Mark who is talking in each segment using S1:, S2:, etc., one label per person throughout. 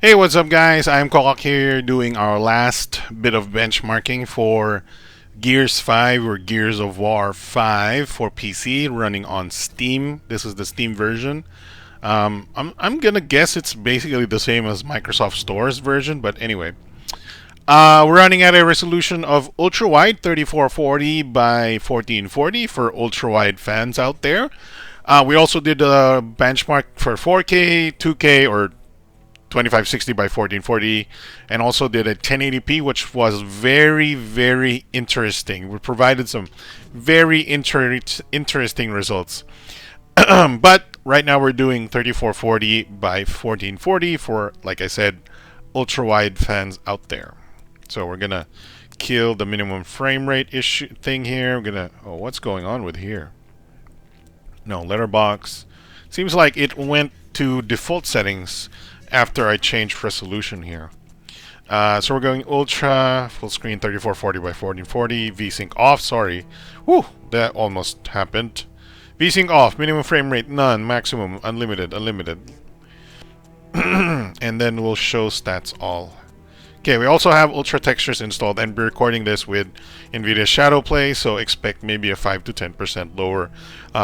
S1: Hey, what's up, guys? I'm Kokak here doing our last bit of benchmarking for Gears 5 or Gears of War 5 for PC running on Steam. This is the Steam version. I'm gonna guess it's basically the same as Microsoft Store's version, but anyway. We're running at a resolution of UltraWide 3440 by 1440 for UltraWide fans out there. We also did a benchmark for 4K, 2K, or 2560 by 1440, and also did a 1080p, which was very interesting. We provided some very interesting results. But right now we're doing 3440 by 1440 for, like I said, ultra wide fans out there. So we're gonna kill the minimum frame rate issue thing here. We're gonna, oh, what's going on with here? No, letterbox. Seems like it went to default settings after I changed resolution here. So we're going ultra, full screen 3440 by 1440, VSync off, sorry. Whew, that almost happened. VSync off, minimum frame rate none, maximum, unlimited. And then we'll show stats all. Okay, we also have ultra textures installed, and we're recording this with NVIDIA Shadowplay, so expect maybe a 5 to 10% lower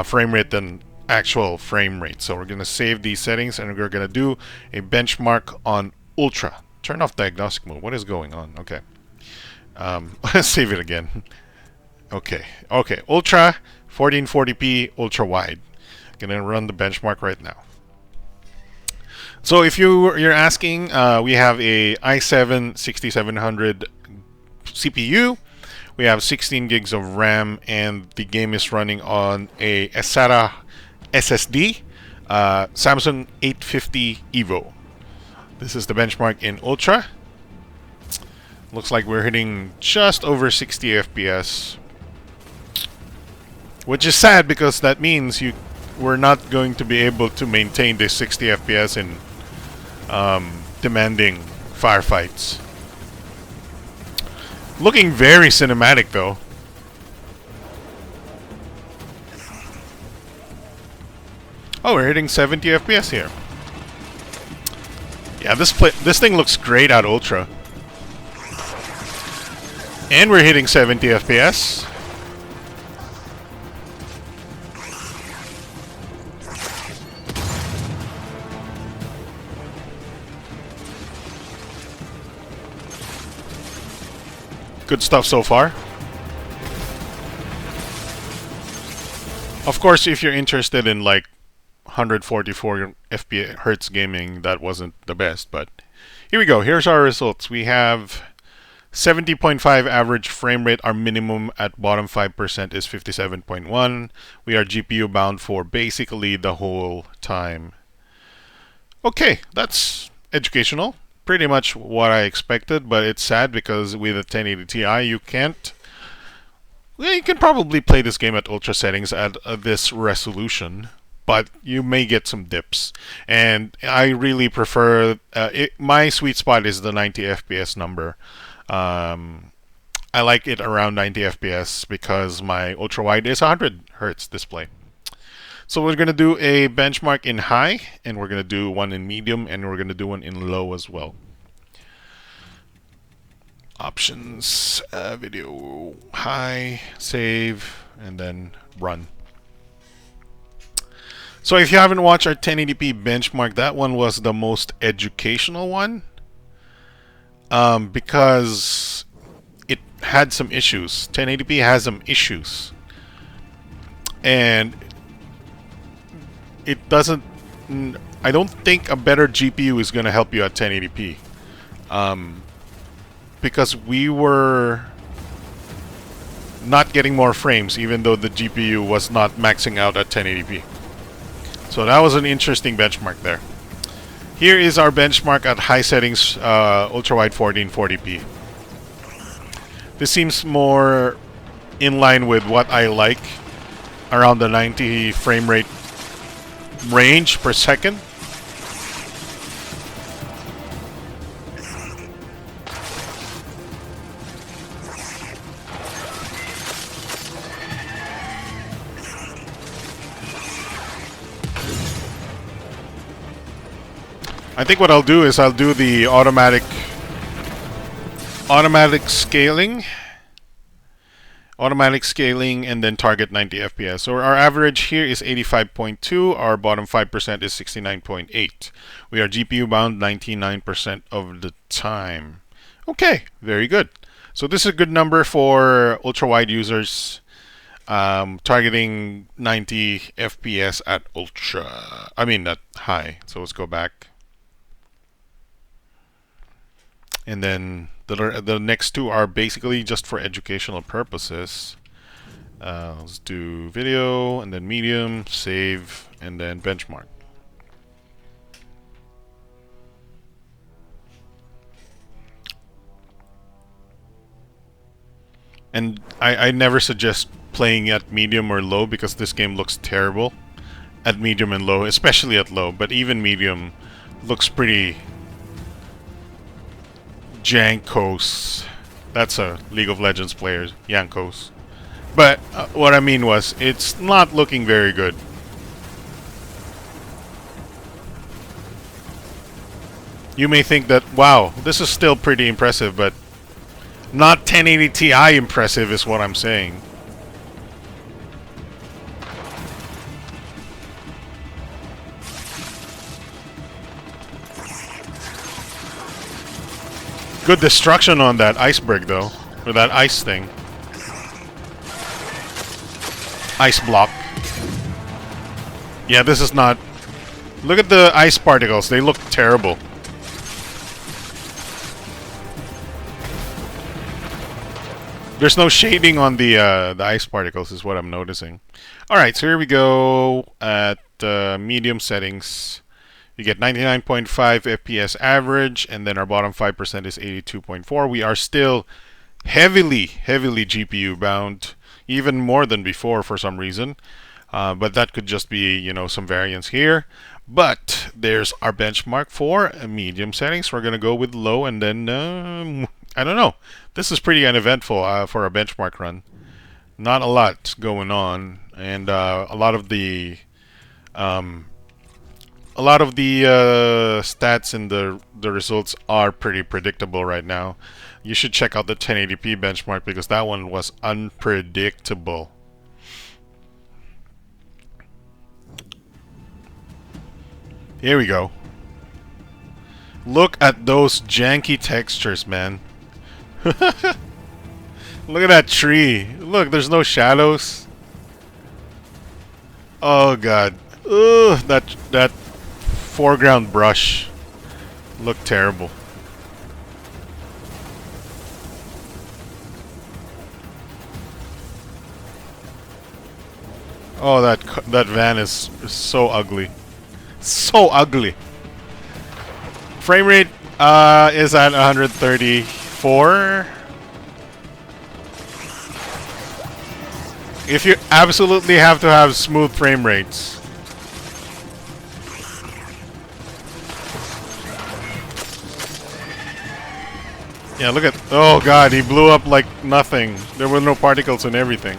S1: frame rate than actual frame rate. So we're going to save these settings and we're going to do a benchmark on ultra. Turn off diagnostic mode. What is going on? Okay. Save it again. Okay. Ultra 1440p ultra wide. Gonna run the benchmark right now. So if you're asking, we have a i7 6700 CPU. We have 16 gigs of RAM, and the game is running on a SATA SSD, Samsung 850 EVO. This is the benchmark in Ultra. Looks like we're hitting just over 60 FPS, which is sad because that means we're not going to be able to maintain this 60 FPS in demanding firefights. Looking very cinematic though. Oh, we're hitting 70 FPS here. Yeah, this thing looks great at Ultra. And we're hitting 70 FPS. Good stuff so far. Of course, if you're interested in like 144 Hz gaming, that wasn't the best, but here we go. Here's our results. We have 70.5 average frame rate. Our minimum at bottom 5% is 57.1. We are GPU bound for basically the whole time. Okay, that's educational. Pretty much what I expected, but it's sad because with a 1080 Ti you can't. Well, you can probably play this game at ultra settings at this resolution, but you may get some dips. And I really prefer, my sweet spot is the 90 FPS number. I like it around 90 FPS because my ultra wide is 100 Hz display. So we're going to do a benchmark in high, and we're going to do one in medium, and we're going to do one in low as well. Options, video, high, save, and then run. So if you haven't watched our 1080p benchmark, that one was the most educational one. Because it had some issues. 1080p has some issues. And it doesn't... I don't think a better GPU is going to help you at 1080p. Because we were not getting more frames even though the GPU was not maxing out at 1080p. So that was an interesting benchmark there. Here is our benchmark at high settings, ultra-wide 1440p. This seems more in line with what I like, around the 90 frame rate range per second. I think what I'll do is I'll do the automatic scaling. Automatic scaling and then target 90 FPS. So our average here is 85.2. Our bottom 5% is 69.8. We are GPU bound 99% of the time. Okay, very good. So this is a good number for ultra-wide users, targeting 90 FPS at at high. So let's go back. And then the next two are basically just for educational purposes. Let's do video, and then medium, save, and then benchmark. And I never suggest playing at medium or low because this game looks terrible at medium and low, especially at low. But even medium looks pretty Jankos. That's a League of Legends player, Jankos. But what I mean was, it's not looking very good. You may think that, wow, this is still pretty impressive, but not 1080 Ti impressive is what I'm saying. Good destruction on that iceberg, though. Or that ice thing. Ice block. Yeah, this is not... Look at the ice particles. They look terrible. There's no shading on the ice particles is what I'm noticing. Alright, so here we go at medium settings. You get 99.5 FPS average, and then our bottom 5% is 82.4. We are still heavily GPU bound, even more than before for some reason. But that could just be, you know, some variance here. But there's our benchmark for medium settings. We're going to go with low, and then, I don't know. This is pretty uneventful for a benchmark run. Not a lot going on, and a lot of the stats and the results are pretty predictable right now. You should check out the 1080p benchmark because that one was unpredictable. Here we go. Look at those janky textures, man. Look at that tree. Look, there's no shadows. Oh god. Ugh, that foreground brush looked terrible. Oh, that van is so ugly. So ugly. Frame rate is at 134. If you absolutely have to have smooth frame rates. Yeah, look at... Oh god, he blew up like nothing. There were no particles and everything.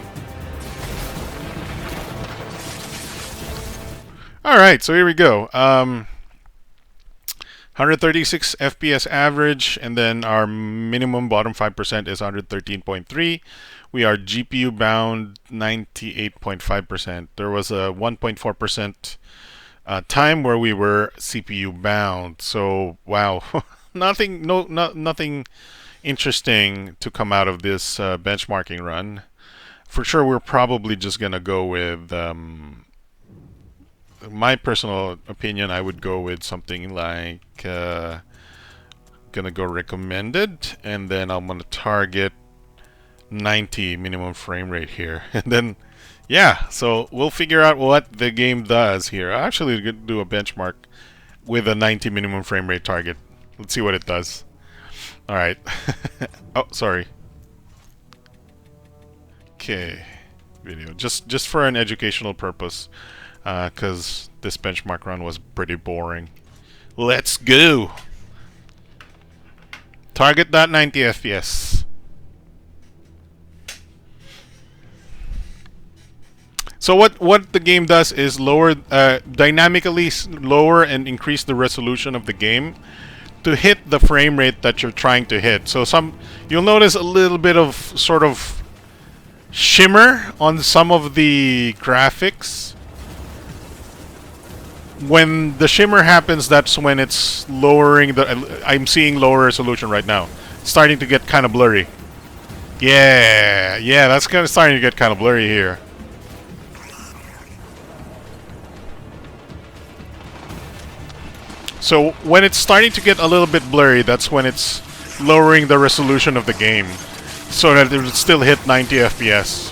S1: Alright, so here we go. 136 FPS average, and then our minimum bottom 5% is 113.3. We are GPU bound 98.5%. There was a 1.4% time where we were CPU bound. So, wow. Nothing interesting to come out of this benchmarking run. For sure, we're probably just gonna go with my personal opinion. I would go with something like gonna go recommended, and then I'm gonna target 90 minimum frame rate here, and then yeah, so we'll figure out what the game does here. I actually gonna do a benchmark with a 90 minimum frame rate target. Let's see what it does. Alright. Oh, sorry. Okay. Video. Just for an educational purpose. Because this benchmark run was pretty boring. Let's go! Target that 90 FPS. So what the game does is dynamically lower and increase the resolution of the game to hit the frame rate that you're trying to hit. So you'll notice a little bit of sort of shimmer on some of the graphics. When the shimmer happens, that's when it's lowering I'm seeing lower resolution right now. It's starting to get kind of blurry. Yeah, that's kind of starting to get kind of blurry here. So when it's starting to get a little bit blurry, that's when it's lowering the resolution of the game so that it will still hit 90 FPS.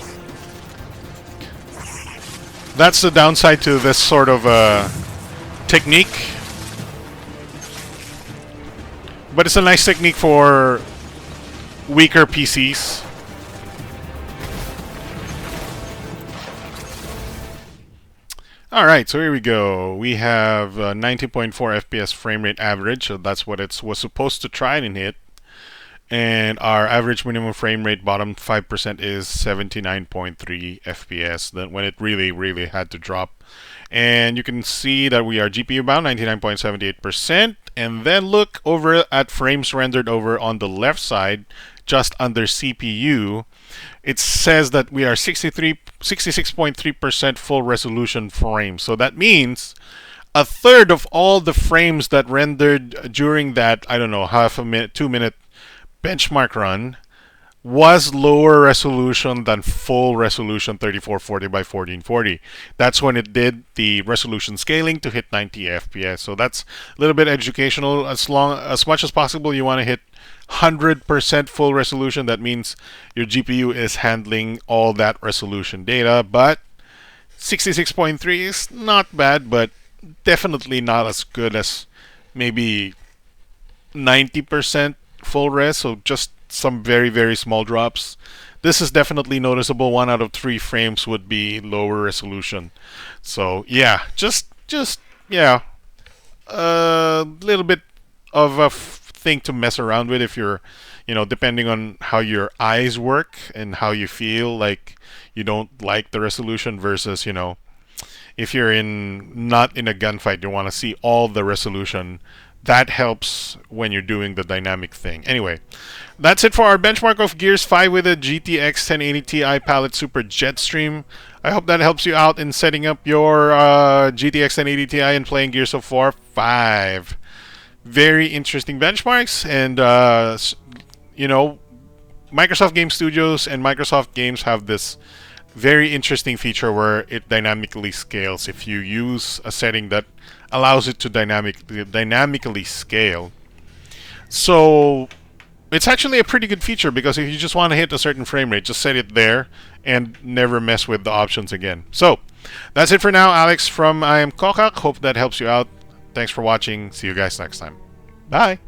S1: That's the downside to this sort of technique. But it's a nice technique for weaker PCs. Alright, so here we go. We have 19.4 FPS frame rate average, so that's what it was supposed to try and hit. And our average minimum frame rate bottom 5% is 79.3 FPS, then when it really had to drop. And you can see that we are GPU bound 99.78%. And then look over at frames rendered over on the left side, just under CPU. It says that we are 66.3% full resolution frames. So that means a third of all the frames that rendered during that, I don't know, half a minute, 2-minute benchmark run was lower resolution than full resolution 3440 by 1440. That's when it did the resolution scaling to hit 90 FPS. So that's a little bit educational. As much as possible, you want to hit 100% full resolution. That means your GPU is handling all that resolution data. But 66.3 is not bad, but definitely not as good as maybe 90% full res. So just some very small drops. This is definitely noticeable. 1 out of 3 frames would be lower resolution. So yeah, just yeah, a little bit of a thing to mess around with if you're, depending on how your eyes work and how you feel like you don't like the resolution versus, if you're not in a gunfight, you want to see all the resolution. That helps when you're doing the dynamic thing. Anyway, that's it for our benchmark of Gears 5 with a GTX 1080 Ti Palette Super Jetstream. I hope that helps you out in setting up your GTX 1080 Ti and playing Gears of War 5. Very interesting benchmarks, and Microsoft Game Studios and Microsoft Games have this very interesting feature where it dynamically scales if you use a setting that allows it to dynamically scale. So it's actually a pretty good feature, because if you just want to hit a certain frame rate, just set it there and never mess with the options again. So that's it for now. Alex from I Am Kokak. Hope that helps you out. Thanks for watching. See you guys next time. Bye.